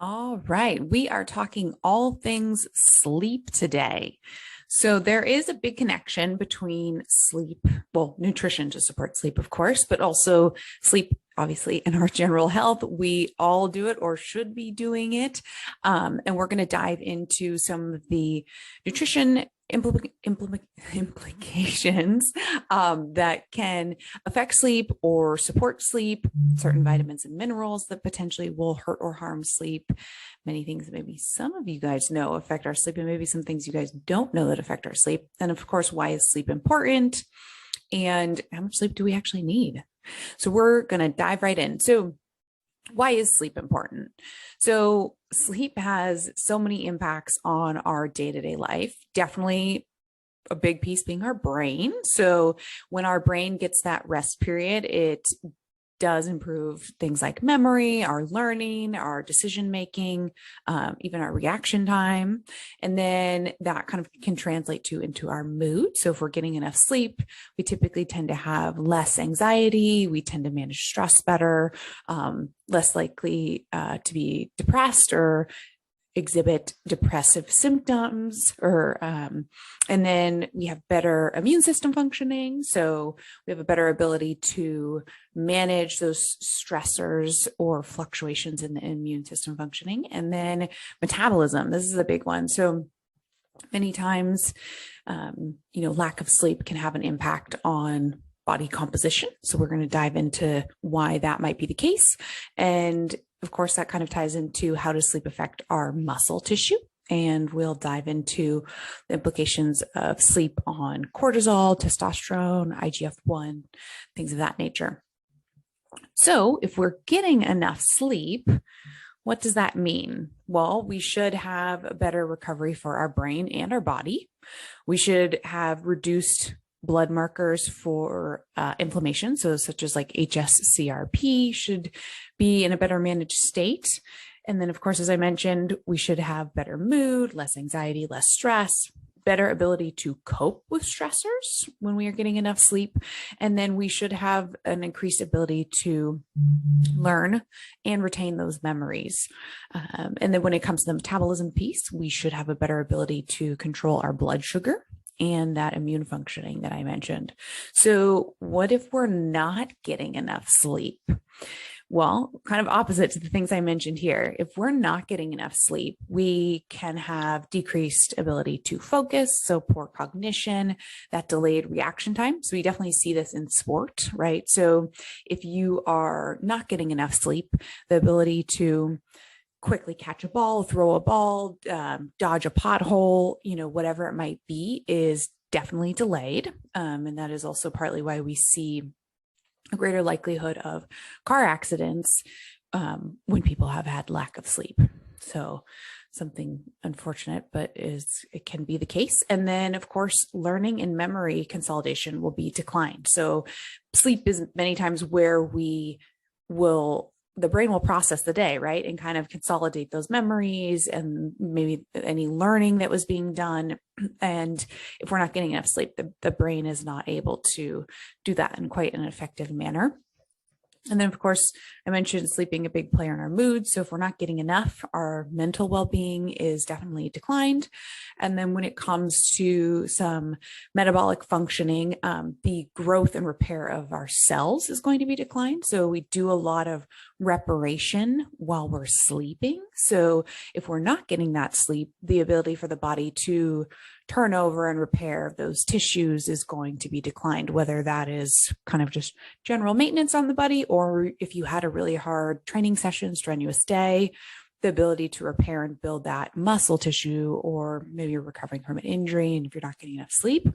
All right. We are talking all things sleep today. So there is a big connection between sleep, well, nutrition to support sleep, of course, but also sleep, obviously, in our general health. We all do it or should be doing it. And we're going to dive into some of the nutrition implications that can affect sleep or support sleep, certain vitamins and minerals that potentially will hurt or harm sleep, many things that maybe some of you guys know affect our sleep, and maybe some things you guys don't know that affect our sleep. And of course, why is sleep important? And how much sleep do we actually need? So we're going to dive right in. So why is sleep important? So sleep has so many impacts on our day-to-day life. Definitely a big piece being our brain. So when our brain gets that rest period, it does improve things like memory, our learning, our decision making, even our reaction time. And then that kind of can translate into our mood. So if we're getting enough sleep, we typically tend to have less anxiety. We tend to manage stress better, less likely to be depressed or exhibit depressive symptoms, or and then we have better immune system functioning. So we have a better ability to manage those stressors or fluctuations in the immune system functioning. And then metabolism, this is a big one. So many times, lack of sleep can have an impact on body composition. So we're going to dive into why that might be the case. And of course, that kind of ties into how does sleep affect our muscle tissue. And we'll dive into the implications of sleep on cortisol, testosterone, IGF-1, things of that nature. So if we're getting enough sleep, what does that mean? Well, we should have a better recovery for our brain and our body. We should have reduced blood markers for inflammation, so such as like HSCRP should be in a better managed state. And then, of course, as I mentioned, we should have better mood, less anxiety, less stress, better ability to cope with stressors when we are getting enough sleep. And then we should have an increased ability to learn and retain those memories. And then when it comes to the metabolism piece, we should have a better ability to control our blood sugar and that immune functioning that I mentioned. So what if we're not getting enough sleep? Well, kind of opposite to the things I mentioned here. If we're not getting enough sleep, we can have decreased ability to focus, so poor cognition, that delayed reaction time. So we definitely see this in sport, right? So if you are not getting enough sleep, the ability to quickly catch a ball, throw a ball, dodge a pothole, whatever it might be, is definitely delayed. And that is also partly why we see a greater likelihood of car accidents when people have had lack of sleep. So something unfortunate, but it can be the case. And then, of course, learning and memory consolidation will be declined. So sleep is many times where the brain will process the day, right? And kind of consolidate those memories and maybe any learning that was being done. And if we're not getting enough sleep, the brain is not able to do that in quite an effective manner. And then, of course, I mentioned sleep being a big player in our mood. So if we're not getting enough, our mental well-being is definitely declined. And then when it comes to some metabolic functioning, the growth and repair of our cells is going to be declined. So we do a lot of reparation while we're sleeping. So if we're not getting that sleep, the ability for the body to turn over and repair those tissues is going to be declined, whether that is kind of just general maintenance on the body, or if you had a really hard training session, strenuous day, the ability to repair and build that muscle tissue, or maybe you're recovering from an injury. And if you're not getting enough sleep,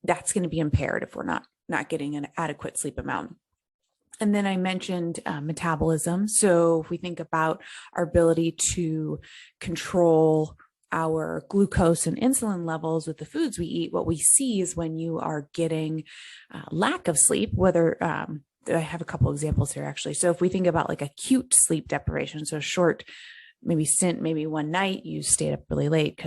that's going to be impaired if we're not getting an adequate sleep amount. And then I mentioned metabolism. So if we think about our ability to control our glucose and insulin levels with the foods we eat, what we see is when you are getting lack of sleep, whether I have a couple examples here actually. So if we think about like acute sleep deprivation, so short, maybe stint, maybe one night you stayed up really late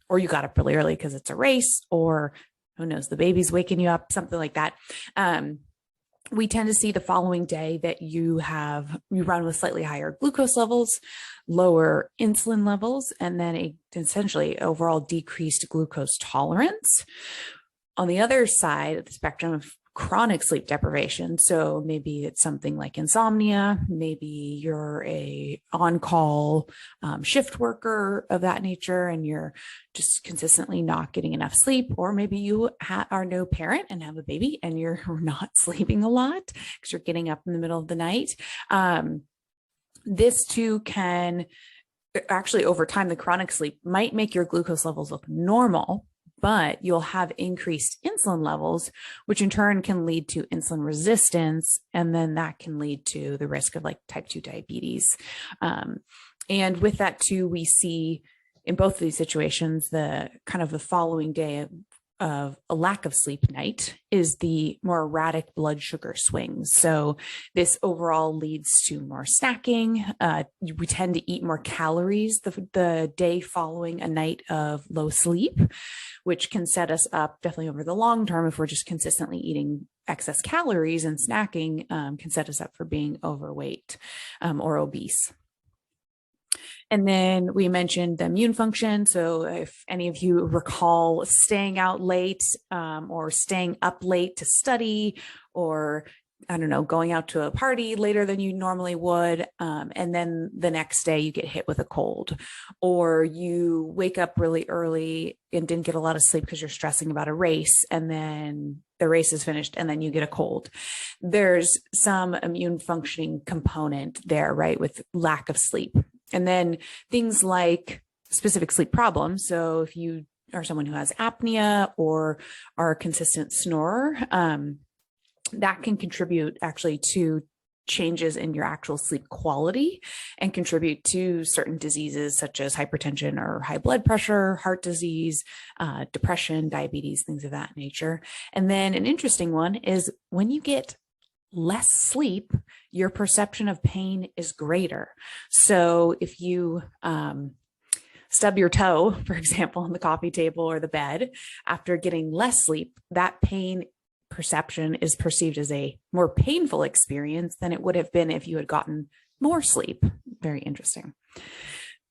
or you got up really early because it's a race, or who knows, the baby's waking you up, something like that. we tend to see the following day that you run with slightly higher glucose levels, lower insulin levels, and then essentially overall decreased glucose tolerance. On the other side of the spectrum of chronic sleep deprivation, so maybe it's something like insomnia, maybe you're a on-call shift worker of that nature and you're just consistently not getting enough sleep, or maybe you are no parent and have a baby and you're not sleeping a lot because you're getting up in the middle of the night. This too can actually, over time, the chronic sleep might make your glucose levels look normal, but you'll have increased insulin levels, which in turn can lead to insulin resistance. And then that can lead to the risk of like type 2 diabetes. And with that too, we see in both of these situations, the kind of the following day of a lack of sleep night is the more erratic blood sugar swings. So this overall leads to more snacking. We tend to eat more calories the day following a night of low sleep, which can set us up definitely over the long term. If we're just consistently eating excess calories and snacking, can set us up for being overweight or obese. And then we mentioned the immune function. So if any of you recall staying out late or staying up late to study, or I don't know, going out to a party later than you normally would, and then the next day you get hit with a cold, or you wake up really early and didn't get a lot of sleep because you're stressing about a race, and then the race is finished and then you get a cold. There's some immune functioning component there, right, with lack of sleep. And then things like specific sleep problems. So if you are someone who has apnea or are a consistent snorer, that can contribute actually to changes in your actual sleep quality and contribute to certain diseases such as hypertension or high blood pressure, heart disease, depression, diabetes, things of that nature. And then an interesting one is when you get less sleep, your perception of pain is greater. So if you stub your toe, for example, on the coffee table or the bed, after getting less sleep, that pain perception is perceived as a more painful experience than it would have been if you had gotten more sleep. Very interesting.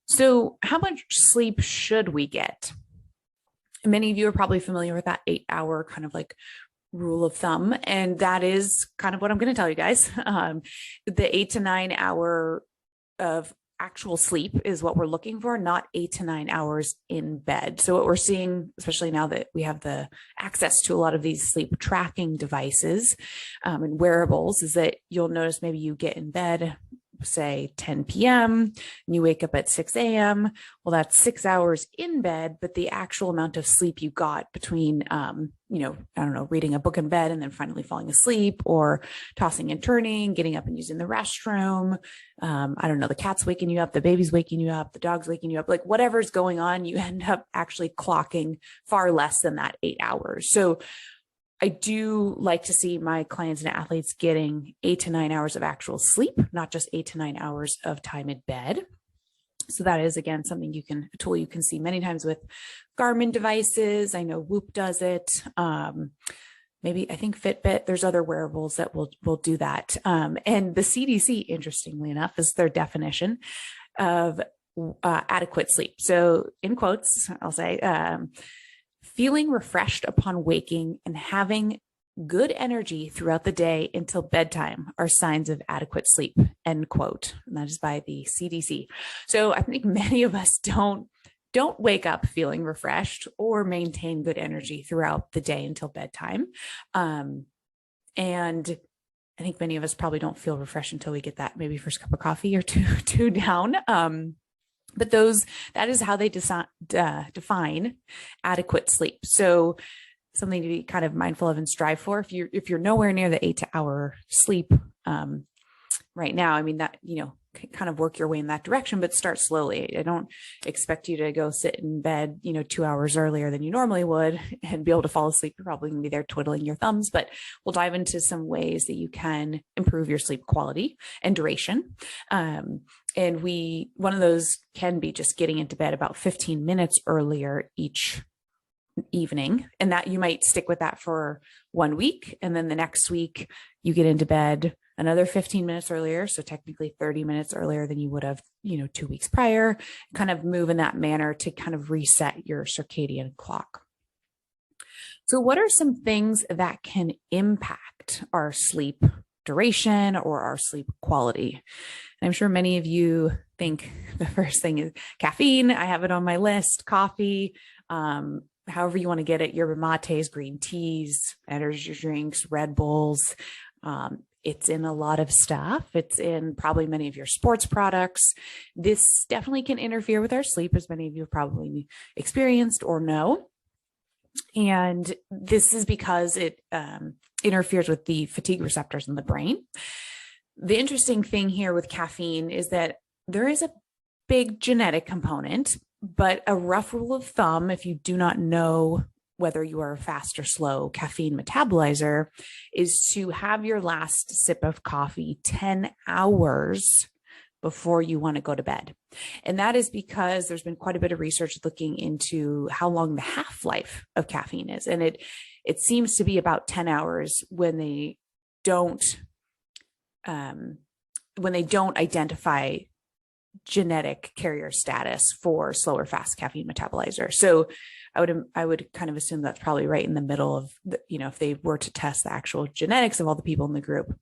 So how much sleep should we get? Many of you are probably familiar with that 8-hour kind of like rule of thumb. And that is kind of what I'm going to tell you guys. The 8 to 9 hour of actual sleep is what we're looking for, not 8 to 9 hours in bed. So what we're seeing, especially now that we have the access to a lot of these sleep tracking devices and wearables, is that you'll notice maybe you get in bed, say 10 p.m. and you wake up at 6 a.m. Well, that's 6 hours in bed, but the actual amount of sleep you got between, reading a book in bed and then finally falling asleep, or tossing and turning, getting up and using the restroom. The cat's waking you up, the baby's waking you up, the dog's waking you up, like whatever's going on, you end up actually clocking far less than that 8 hours. So I do like to see my clients and athletes getting 8 to 9 hours of actual sleep, not just 8 to 9 hours of time in bed. So that is, again, a tool you can see many times with Garmin devices. I know Whoop does it. Maybe I think Fitbit, there's other wearables that will do that. And the CDC, interestingly enough, is their definition of adequate sleep. So in quotes, I'll say, feeling refreshed upon waking and having good energy throughout the day until bedtime are signs of adequate sleep, end quote. And that is by the CDC. So I think many of us don't wake up feeling refreshed or maintain good energy throughout the day until bedtime. And I think many of us probably don't feel refreshed until we get that maybe first cup of coffee or two down. But that is how they define adequate sleep. So something to be kind of mindful of and strive for. If you're nowhere near the 8-hour sleep right now, I mean, that, kind of work your way in that direction, but start slowly. I don't expect you to go sit in bed, 2 hours earlier than you normally would and be able to fall asleep. You're probably going to be there twiddling your thumbs, but we'll dive into some ways that you can improve your sleep quality and duration. And one of those can be just getting into bed about 15 minutes earlier each evening, and that you might stick with that for 1 week. And then the next week you get into bed another 15 minutes earlier. So technically 30 minutes earlier than you would have, 2 weeks prior, kind of move in that manner to kind of reset your circadian clock. So what are some things that can impact our sleep duration or our sleep quality? I'm sure many of you think the first thing is caffeine. I have it on my list, coffee, however you want to get it, yerba mates, green teas, energy drinks, Red Bulls. It's in a lot of stuff. It's in probably many of your sports products. This definitely can interfere with our sleep, as many of you have probably experienced or know. And this is because it interferes with the fatigue receptors in the brain. The interesting thing here with caffeine is that there is a big genetic component, but a rough rule of thumb, if you do not know whether you are a fast or slow caffeine metabolizer, is to have your last sip of coffee 10 hours before you want to go to bed. And that is because there's been quite a bit of research looking into how long the half-life of caffeine is. And it seems to be about 10 hours when they don't identify genetic carrier status for slow or fast caffeine metabolizer. So I would kind of assume that's probably right in the middle of if they were to test the actual genetics of all the people in the group,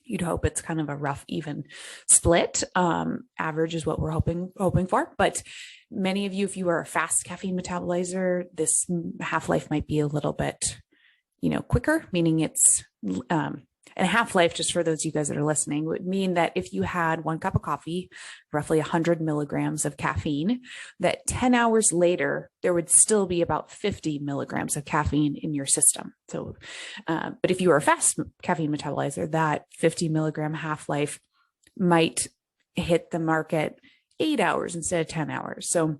you'd hope it's kind of a rough, even split. Average is what we're hoping for. But many of you, if you are a fast caffeine metabolizer, this half-life might be a little bit, quicker, meaning it's, and half-life, just for those of you guys that are listening, would mean that if you had 1 cup of coffee, roughly 100 milligrams of caffeine, that 10 hours later, there would still be about 50 milligrams of caffeine in your system. So, but if you are a fast caffeine metabolizer, that 50 milligram half-life might hit the mark at 8 hours instead of 10 hours. So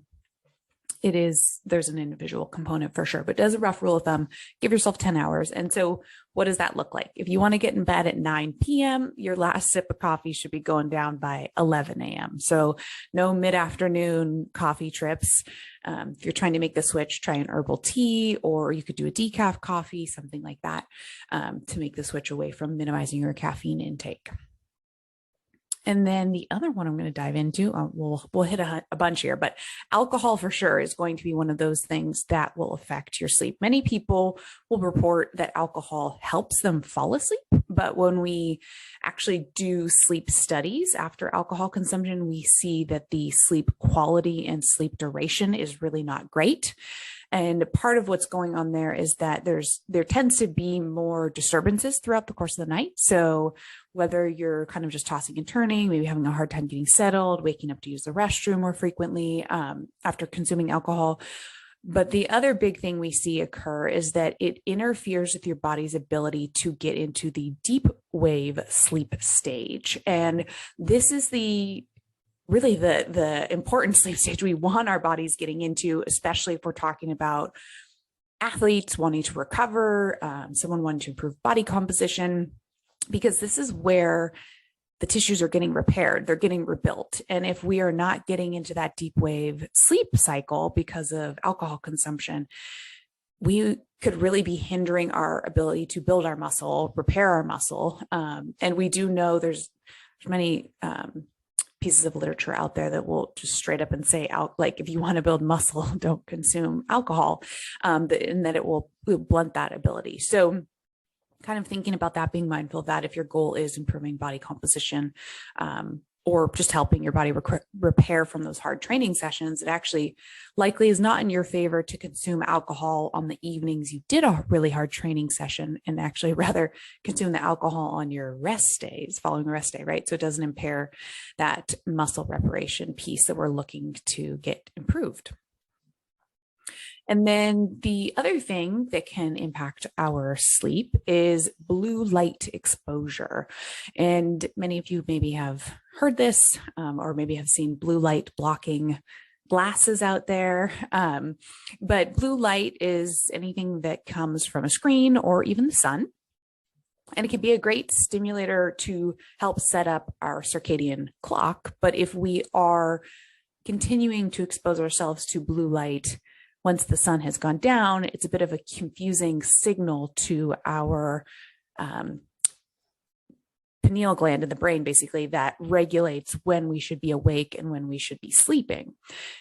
there's an individual component for sure, but as a rough rule of thumb, give yourself 10 hours. And so what does that look like? If you want to get in bed at 9 p.m., your last sip of coffee should be going down by 11 a.m. So no mid-afternoon coffee trips. If you're trying to make the switch, try an herbal tea, or you could do a decaf coffee, something like that, to make the switch away from minimizing your caffeine intake. And then the other one I'm going to dive into, we'll hit a bunch here, but alcohol for sure is going to be one of those things that will affect your sleep. Many people will report that alcohol helps them fall asleep, but when we actually do sleep studies after alcohol consumption, we see that the sleep quality and sleep duration is really not great. And part of what's going on there is that there tends to be more disturbances throughout the course of the night. So whether you're kind of just tossing and turning, maybe having a hard time getting settled, waking up to use the restroom more frequently after consuming alcohol. But the other big thing we see occur is that it interferes with your body's ability to get into the deep wave sleep stage. And this is really the important sleep stage we want our bodies getting into, especially if we're talking about athletes wanting to recover, someone wanting to improve body composition, because this is where the tissues are getting repaired, they're getting rebuilt. And if we are not getting into that deep wave sleep cycle because of alcohol consumption, we could really be hindering our ability to build our muscle, repair our muscle. And we do know there's many pieces of literature out there that will just straight up and say, like, if you want to build muscle, don't consume alcohol, and that it will blunt that ability. So kind of thinking about that, being mindful of that, if your goal is improving body composition, or just helping your body repair from those hard training sessions, it actually likely is not in your favor to consume alcohol on the evenings you did a really hard training session, and actually rather consume the alcohol on your rest days, following a rest day, right? So it doesn't impair that muscle reparation piece that we're looking to get improved. And then the other thing that can impact our sleep is blue light exposure. And many of you maybe have heard this, or maybe have seen blue light blocking glasses out there. But blue light is anything that comes from a screen or even the sun. And it can be a great stimulator to help set up our circadian clock. But if we are continuing to expose ourselves to blue light once the sun has gone down, it's a bit of a confusing signal to our pineal gland in the brain, basically, that regulates when we should be awake and when we should be sleeping.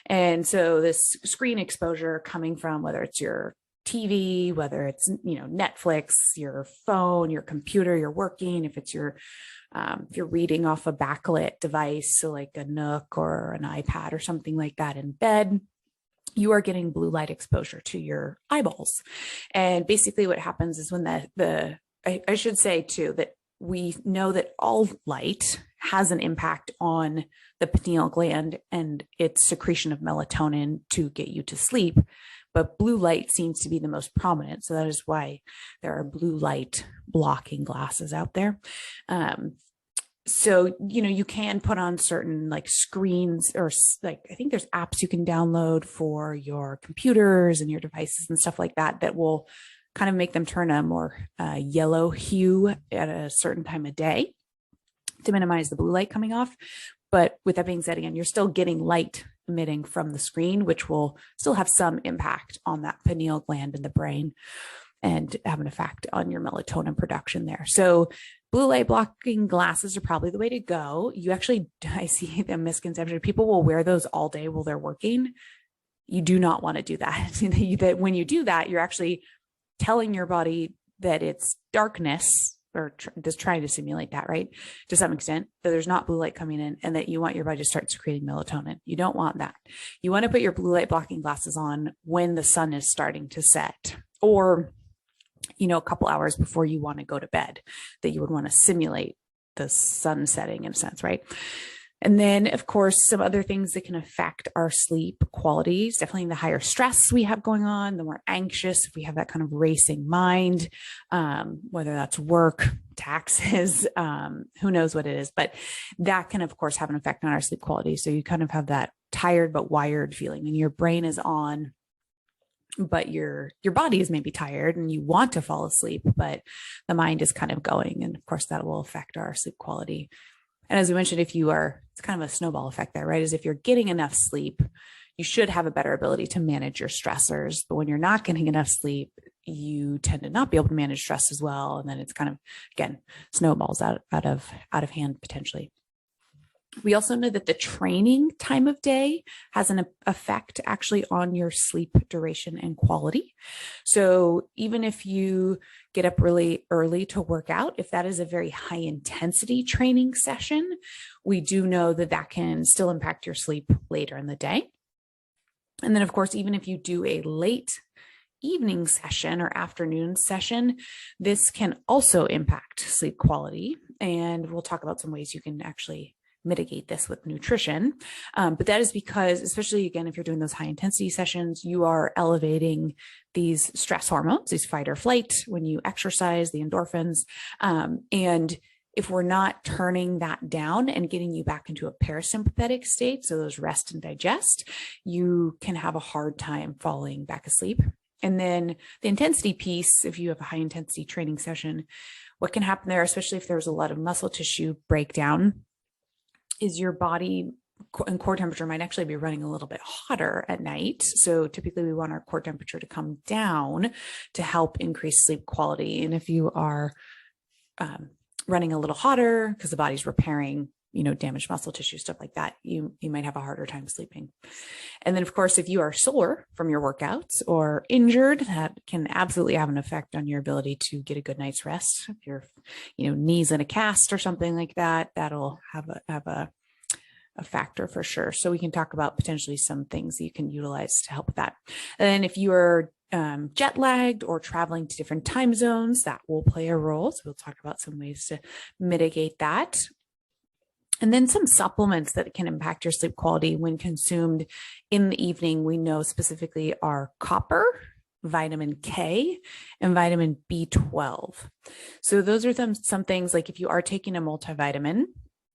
And so this screen exposure coming from, whether it's your TV, whether it's, Netflix, your phone, your computer, you're working, if it's your, if you're reading off a backlit device, so like a Nook or an iPad or something like that in bed, you are getting blue light exposure to your eyeballs. And basically what happens is when I should say too, that we know that all light has an impact on the pineal gland and its secretion of melatonin to get you to sleep. But blue light seems to be the most prominent. So that is why there are blue light blocking glasses out there. So, you can put on certain like screens, or like, I think there's apps you can download for your computers and your devices and stuff like that, that will kind of make them turn a more yellow hue at a certain time of day to minimize the blue light coming off. But with that being said, again, you're still getting light emitting from the screen, which will still have some impact on that pineal gland in the brain and have an effect on your melatonin production there. So blue light blocking glasses are probably the way to go. I see the misconception. People will wear those all day while they're working. You do not want to do that. That when you do that, you're actually telling your body that it's darkness, or just trying to simulate that, right? To some extent, that there's not blue light coming in, and that you want your body to start secreting melatonin. You don't want that. You want to put your blue light blocking glasses on when the sun is starting to set, or, a couple hours before you want to go to bed, that you would want to simulate the sun setting in a sense, right? And then, of course, some other things that can affect our sleep quality is definitely the higher stress we have going on, the more anxious, if we have that kind of racing mind, whether that's work, taxes, who knows what it is, but that can, of course, have an effect on our sleep quality. So you kind of have that tired but wired feeling, and your brain is on, but your body is maybe tired and you want to fall asleep, but the mind is kind of going. And of course, that will affect our sleep quality. And as we mentioned, it's kind of a snowball effect there, right? As if you're getting enough sleep, you should have a better ability to manage your stressors. But when you're not getting enough sleep, you tend to not be able to manage stress as well. And then it's kind of, again, snowballs out of hand potentially. We also know that the training time of day has an effect actually on your sleep duration and quality. So even if you get up really early to work out, if that is a very high intensity training session, we do know that that can still impact your sleep later in the day. And then, of course, even if you do a late evening session or afternoon session, this can also impact sleep quality. And we'll talk about some ways you can actually mitigate this with nutrition. But that is because, especially again, if you're doing those high intensity sessions, you are elevating these stress hormones, these fight or flight, when you exercise, the endorphins. And if we're not turning that down and getting you back into a parasympathetic state, so those rest and digest, you can have a hard time falling back asleep. And then the intensity piece, if you have a high intensity training session, what can happen there, especially if there's a lot of muscle tissue breakdown, is your body and core temperature might actually be running a little bit hotter at night. So typically we want our core temperature to come down to help increase sleep quality. And if you are running a little hotter because the body's repairing, damaged muscle tissue, stuff like that, you might have a harder time sleeping. And then, of course, if you are sore from your workouts or injured, that can absolutely have an effect on your ability to get a good night's rest. If your, knees in a cast or something like that, that'll have a factor for sure. So we can talk about potentially some things that you can utilize to help with that. And then if you are jet lagged or traveling to different time zones, that will play a role. So we'll talk about some ways to mitigate that. And then some supplements that can impact your sleep quality when consumed in the evening, we know specifically are copper, vitamin K, and vitamin B12. So those are some things, like if you are taking a multivitamin,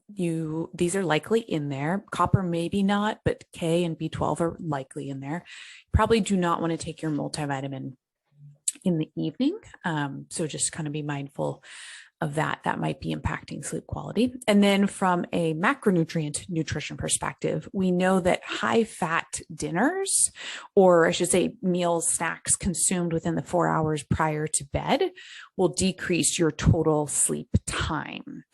these are likely in there. Copper, maybe not, but K and B12 are likely in there. Probably do not want to take your multivitamin in the evening. So just kind of be mindful that might be impacting sleep quality. And then from a macronutrient nutrition perspective, we know that high fat dinners, or I should say meals, snacks consumed within the 4 hours prior to bed will decrease your total sleep time.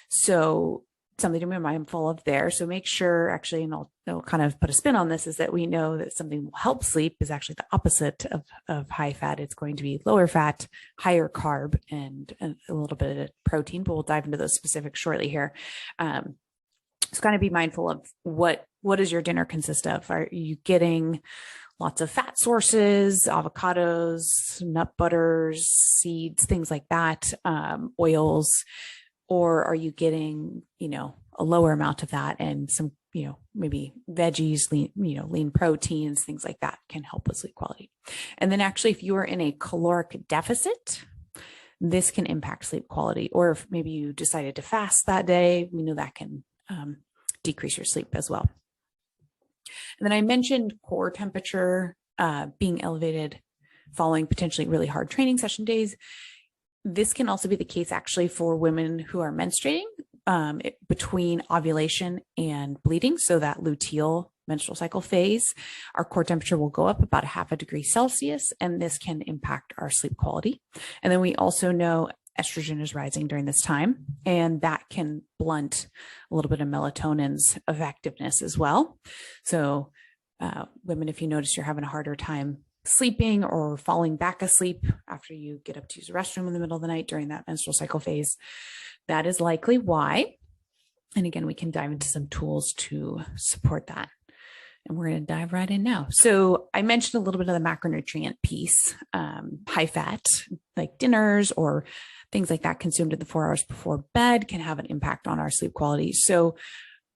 So something to be mindful of there. So make sure, actually, and I'll kind of put a spin on this, is that we know that something will help sleep is actually the opposite of high fat. It's going to be lower fat, higher carb, and a little bit of protein, but we'll dive into those specifics shortly here. So kind of be mindful of what does your dinner consist of? Are you getting lots of fat sources, avocados, nut butters, seeds, things like that, oils? Or are you getting, a lower amount of that and some, maybe veggies, lean proteins, things like that can help with sleep quality. And then actually, if you are in a caloric deficit, this can impact sleep quality. Or if maybe you decided to fast that day, we know that can decrease your sleep as well. And then I mentioned core temperature being elevated following potentially really hard training session days. This can also be the case actually for women who are menstruating between ovulation and bleeding. So that luteal menstrual cycle phase, our core temperature will go up about 0.5 degrees Celsius, and this can impact our sleep quality. And then we also know estrogen is rising during this time, and that can blunt a little bit of melatonin's effectiveness as well. So women, if you notice you're having a harder time sleeping or falling back asleep after you get up to use the restroom in the middle of the night during that menstrual cycle phase, that is likely why. And again, we can dive into some tools to support that. And we're going to dive right in now. So I mentioned a little bit of the macronutrient piece, high fat, like dinners or things like that consumed in the 4 hours before bed can have an impact on our sleep quality. So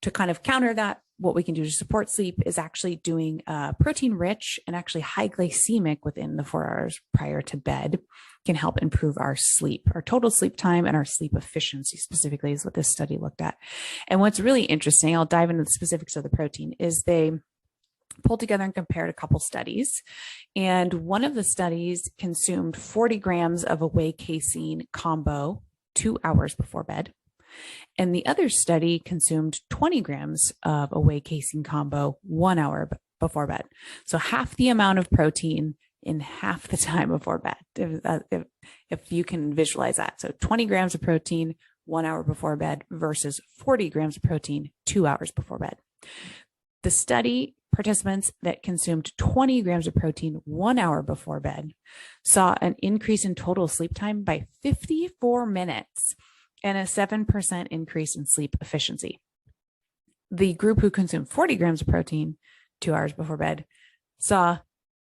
to kind of counter that, what we can do to support sleep is actually doing protein rich and actually high glycemic within the 4 hours prior to bed can help improve our sleep, our total sleep time, and our sleep efficiency specifically is what this study looked at. And what's really interesting, I'll dive into the specifics of the protein, is they pulled together and compared a couple studies. And one of the studies consumed 40 grams of a whey casein combo 2 hours before bed. And the other study consumed 20 grams of a whey casein combo 1 hour before bed. So half the amount of protein in half the time before bed, if you can visualize that. So 20 grams of protein 1 hour before bed versus 40 grams of protein 2 hours before bed. The study participants that consumed 20 grams of protein 1 hour before bed saw an increase in total sleep time by 54 minutes. And a 7% increase in sleep efficiency. The group who consumed 40 grams of protein 2 hours before bed saw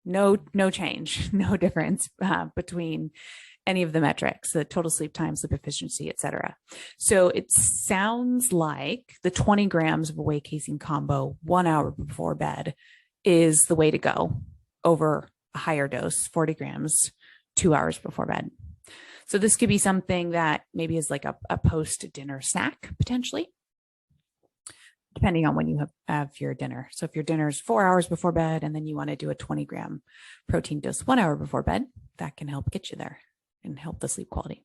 no change, no difference between any of the metrics, the total sleep time, sleep efficiency, et cetera. So it sounds like the 20 grams of a whey casein combo 1 hour before bed is the way to go over a higher dose, 40 grams, 2 hours before bed. So this could be something that maybe is like a post-dinner snack, potentially, depending on when you have your dinner. So if your dinner is 4 hours before bed and then you want to do a 20-gram protein dose 1 hour before bed, that can help get you there and help the sleep quality.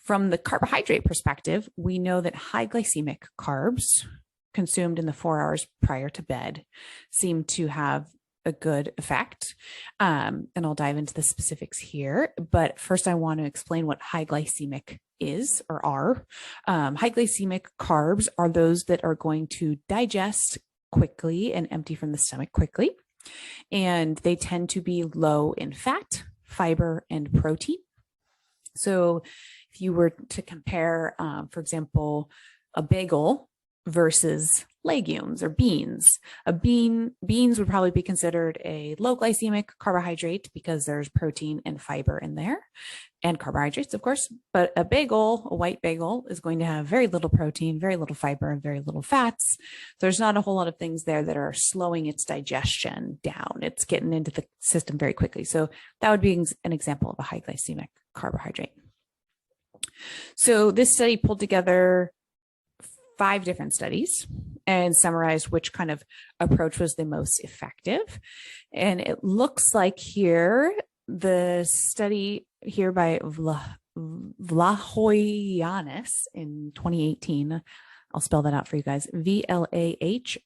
From the carbohydrate perspective, we know that high glycemic carbs consumed in the 4 hours prior to bed seem to have a good effect. And I'll dive into the specifics here. But first, I want to explain what high glycemic is or are. High glycemic carbs are those that are going to digest quickly and empty from the stomach quickly. And they tend to be low in fat, fiber, and protein. So if you were to compare, for example, a bagel versus legumes or beans. Beans would probably be considered a low glycemic carbohydrate because there's protein and fiber in there and carbohydrates, of course. But a bagel, a white bagel, is going to have very little protein, very little fiber, and very little fats. There's not a whole lot of things there that are slowing its digestion down. It's getting into the system very quickly. So that would be an example of a high glycemic carbohydrate. So this study pulled together 5 different studies and summarized which kind of approach was the most effective. And it looks like here, the study here by Vlahoyanis in 2018. I'll spell that out for you guys. Vlahoyannis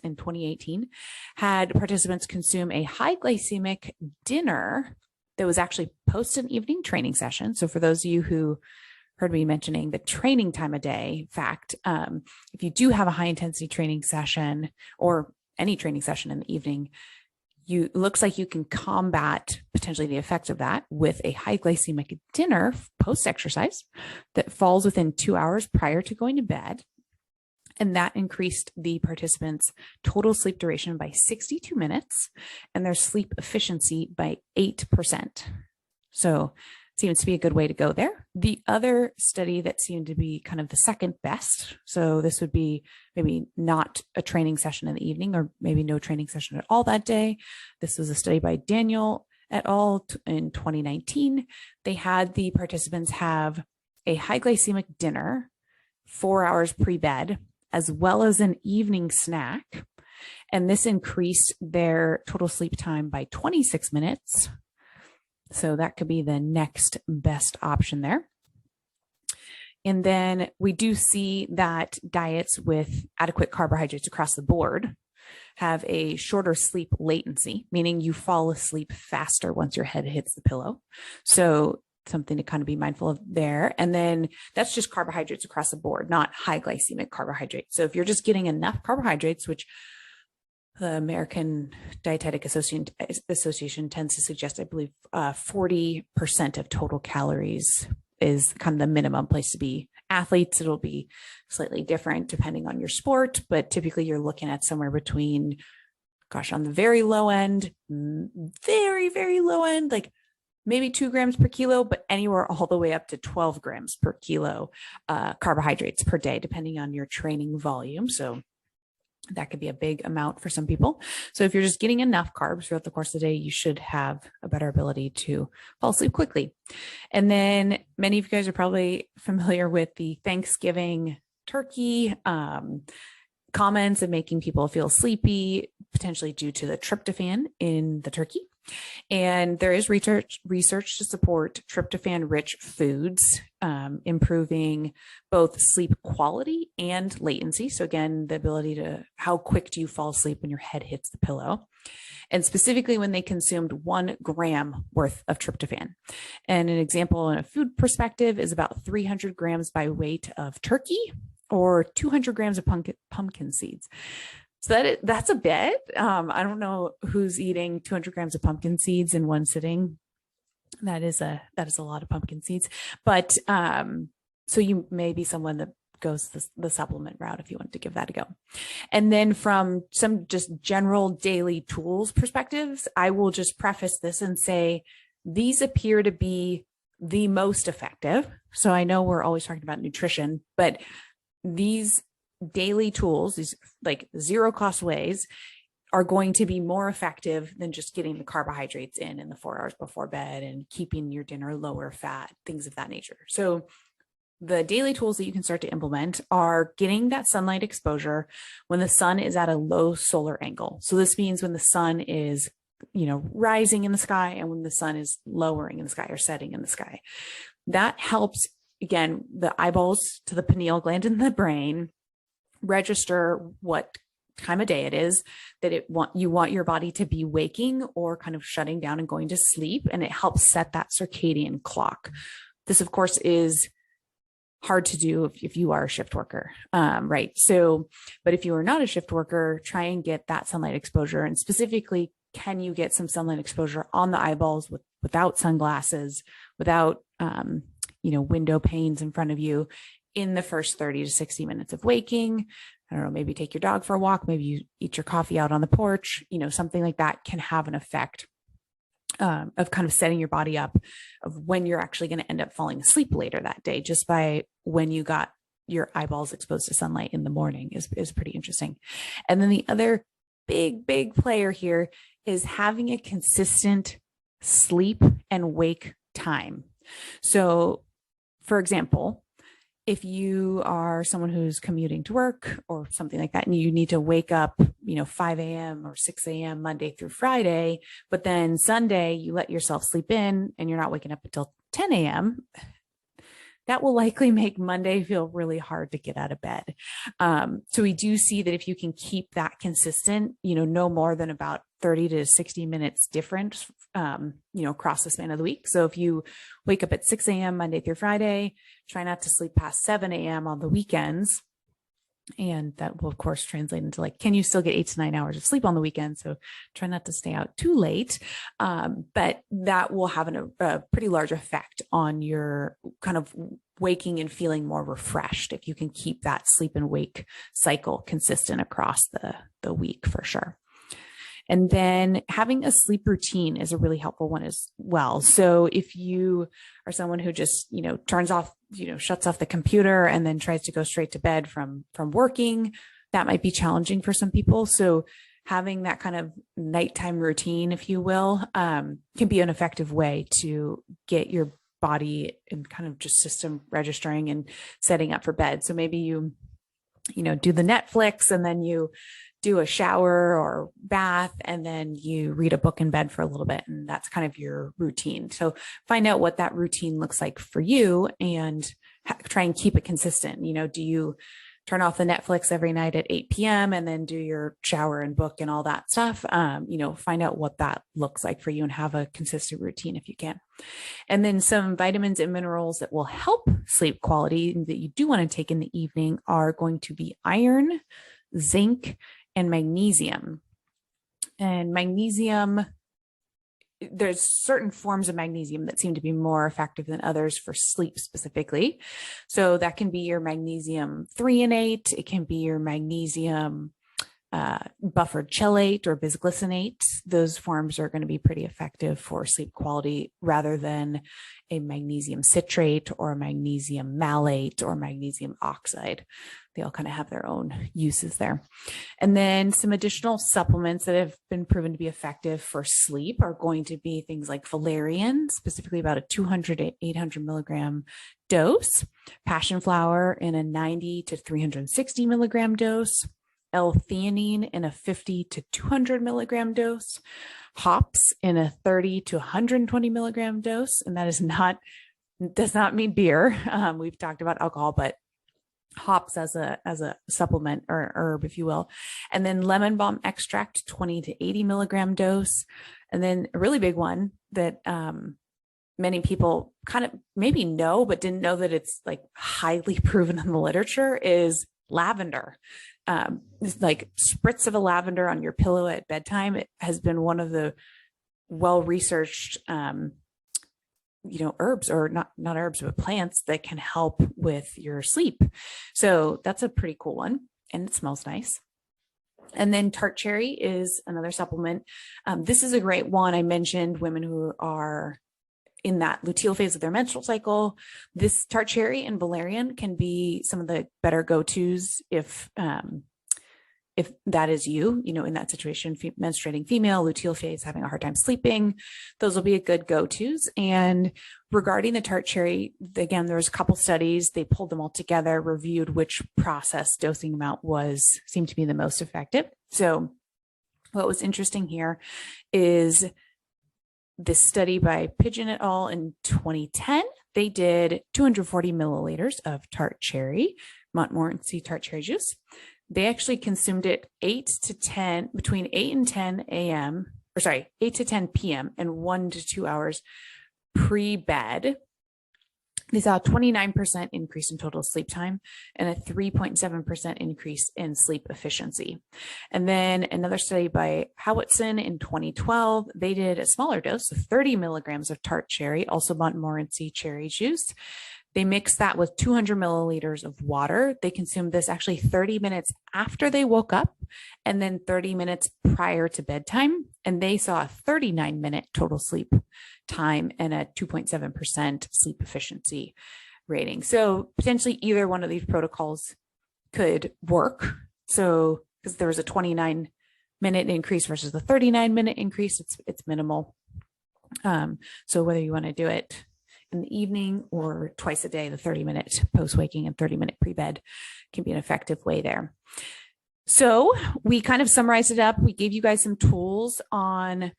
in 2018 had participants consume a high glycemic dinner that was actually post an evening training session. So for those of you who heard me mentioning the training time of day fact, if you do have a high intensity training session or any training session in the evening, looks like you can combat potentially the effects of that with a high glycemic dinner post exercise that falls within 2 hours prior to going to bed. And that increased the participants' total sleep duration by 62 minutes and their sleep efficiency by 8%. So seems to be a good way to go there. The other study that seemed to be kind of the second best, so this would be maybe not a training session in the evening or maybe no training session at all that day. This was a study by Daniel et al. In 2019. They had the participants have a high glycemic dinner 4 hours pre-bed, as well as an evening snack. And this increased their total sleep time by 26 minutes. So that could be the next best option there. And then we do see that diets with adequate carbohydrates across the board have a shorter sleep latency, meaning you fall asleep faster once your head hits the pillow. So something to kind of be mindful of there. And then that's just carbohydrates across the board, not high glycemic carbohydrates. So if you're just getting enough carbohydrates, which the American Dietetic Association tends to suggest, I believe, 40% of total calories is kind of the minimum place to be. Athletes, it'll be slightly different depending on your sport, but typically you're looking at somewhere between, on the very low end, very, very low end, like maybe 2 grams per kilo, but anywhere all the way up to 12 grams per kilo carbohydrates per day, depending on your training volume. So that could be a big amount for some people. So if you're just getting enough carbs throughout the course of the day, you should have a better ability to fall asleep quickly. And then many of you guys are probably familiar with the Thanksgiving turkey comments of making people feel sleepy, potentially due to the tryptophan in the turkey. And there is research to support tryptophan-rich foods, improving both sleep quality and latency. So again, the ability to, how quick do you fall asleep when your head hits the pillow? And specifically when they consumed 1 gram worth of tryptophan. And an example in a food perspective is about 300 grams by weight of turkey or 200 grams of pumpkin seeds. So that's a bit. I don't know who's eating 200 grams of pumpkin seeds in one sitting. That is a lot of pumpkin seeds. But so you may be someone that goes the supplement route if you want to give that a go. And then from some just general daily tools perspectives, I will just preface this and say these appear to be the most effective. So I know we're always talking about nutrition, but these daily tools, these like zero cost ways, are going to be more effective than just getting the carbohydrates in the 4 hours before bed and keeping your dinner lower fat, things of that nature. So the daily tools that you can start to implement are getting that sunlight exposure when the sun is at a low solar angle. So this means when the sun is, rising in the sky and when the sun is lowering in the sky or setting in the sky. That helps, again, the eyeballs to the pineal gland in the brain register what time of day it is that you want your body to be waking or kind of shutting down and going to sleep. And it helps set that circadian clock. This, of course, is hard to do if you are a shift worker, right? So, but if you are not a shift worker, try and get that sunlight exposure. And specifically, can you get some sunlight exposure on the eyeballs without sunglasses, without, window panes in front of you in the first 30 to 60 minutes of waking? I don't know, maybe take your dog for a walk, maybe you eat your coffee out on the porch, something like that can have an effect of kind of setting your body up of when you're actually going to end up falling asleep later that day, just by when you got your eyeballs exposed to sunlight in the morning is pretty interesting. And then the other big player here is having a consistent sleep and wake time. So for example, if you are someone who's commuting to work or something like that, and you need to wake up, 5 a.m. or 6 a.m. Monday through Friday, but then Sunday you let yourself sleep in and you're not waking up until 10 a.m., that will likely make Monday feel really hard to get out of bed. So we do see that if you can keep that consistent, no more than about 30 to 60 minutes different, across the span of the week. So if you wake up at 6 a.m. Monday through Friday, try not to sleep past 7 a.m. on the weekends. And that will, of course, translate into can you still get 8 to 9 hours of sleep on the weekend? So try not to stay out too late. But that will have a pretty large effect on your kind of waking and feeling more refreshed if you can keep that sleep and wake cycle consistent across the week for sure. And then having a sleep routine is a really helpful one as well. So if you are someone who just, turns off, shuts off the computer and then tries to go straight to bed from working, that might be challenging for some people. So having that kind of nighttime routine, if you will, can be an effective way to get your body and kind of just system registering and setting up for bed. So maybe you do the Netflix and then you do a shower or bath, and then you read a book in bed for a little bit. And that's kind of your routine. So find out what that routine looks like for you and try and keep it consistent. Do you turn off the Netflix every night at 8 p.m. and then do your shower and book and all that stuff? Find out what that looks like for you and have a consistent routine if you can. And then some vitamins and minerals that will help sleep quality that you do want to take in the evening are going to be iron, zinc, and magnesium. And magnesium, there's certain forms of magnesium that seem to be more effective than others for sleep specifically. So that can be your magnesium threonate. It can be your magnesium buffered chelate or bisglycinate. Those forms are going to be pretty effective for sleep quality rather than a magnesium citrate or a magnesium malate or magnesium oxide. They all kind of have their own uses there. And then some additional supplements that have been proven to be effective for sleep are going to be things like valerian, specifically about a 200 to 800 milligram dose, passion flower in a 90 to 360 milligram dose, L-theanine in a 50 to 200 milligram dose, hops in a 30 to 120 milligram dose. And that does not mean beer. We've talked about alcohol, but hops as a supplement or herb, if you will. And then lemon balm extract, 20 to 80 milligram dose. And then a really big one that many people kind of maybe know, but didn't know that it's highly proven in the literature is lavender. Spritz of a lavender on your pillow at bedtime. It has been one of the well-researched, herbs, or not herbs, but plants that can help with your sleep. So that's a pretty cool one, and it smells nice. And then tart cherry is another supplement. This is a great one. I mentioned women who are in that luteal phase of their menstrual cycle. This tart cherry and valerian can be some of the better go-tos if that is you, in that situation, menstruating female, luteal phase, having a hard time sleeping, those will be a good go-tos. And regarding the tart cherry, again, there was a couple studies, they pulled them all together, reviewed which process dosing amount seemed to be the most effective. So what was interesting here is this study by Pigeon et al. In 2010, they did 240 milliliters of tart cherry, Montmorency tart cherry juice. They actually consumed it between 8 and 10 a.m., 8 to 10 p.m. and 1 to 2 hours pre-bed. They saw a 29% increase in total sleep time and a 3.7% increase in sleep efficiency. And then another study by Howitson in 2012, they did a smaller dose of 30 milligrams of tart cherry, also Montmorency cherry juice. They mixed that with 200 milliliters of water. They consumed this actually 30 minutes after they woke up and then 30 minutes prior to bedtime. And they saw a 39-minute total sleep time and a 2.7% sleep efficiency rating. So potentially either one of these protocols could work. So because there was a 29-minute increase versus the 39-minute increase, it's minimal. So whether you want to do it in the evening, or twice a day, the 30-minute post-waking and 30-minute pre-bed can be an effective way there. So we kind of summarized it up. We gave you guys some tools on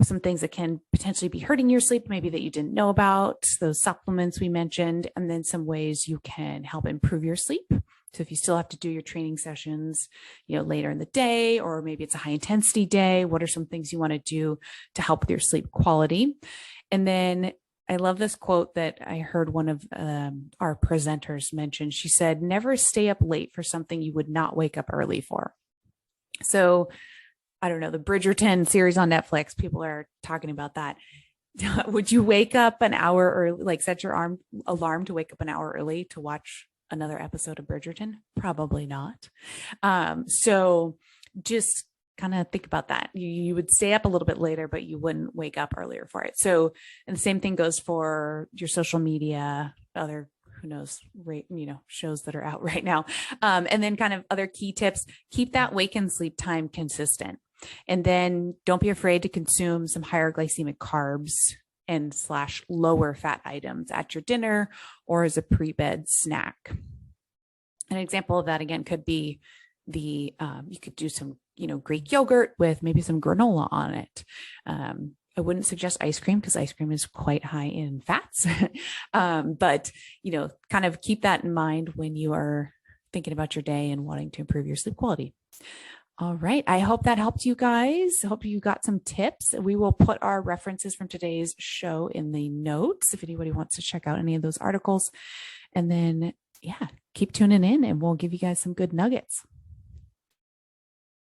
some things that can potentially be hurting your sleep, maybe that you didn't know about, those supplements we mentioned, and then some ways you can help improve your sleep. So if you still have to do your training sessions, later in the day, or maybe it's a high intensity day, what are some things you want to do to help with your sleep quality? And then I love this quote that I heard one of our presenters mention. She said, "Never stay up late for something you would not wake up early for." So I don't know, the Bridgerton series on Netflix, people are talking about that. Would you wake up an hour early, like set your alarm to wake up an hour early to watch another episode of Bridgerton? Probably not. So just kind of think about that. You would stay up a little bit later, but you wouldn't wake up earlier for it. So, and the same thing goes for your social media, other, who knows, shows that are out right now. And then kind of other key tips, keep that wake and sleep time consistent. And then don't be afraid to consume some higher glycemic carbs and / lower fat items at your dinner or as a pre-bed snack. An example of that, again, could be you could do some, Greek yogurt with maybe some granola on it. I wouldn't suggest ice cream because ice cream is quite high in fats. But, kind of keep that in mind when you are thinking about your day and wanting to improve your sleep quality. All right. I hope that helped you guys. I hope you got some tips. We will put our references from today's show in the notes if anybody wants to check out any of those articles. And then, keep tuning in and we'll give you guys some good nuggets.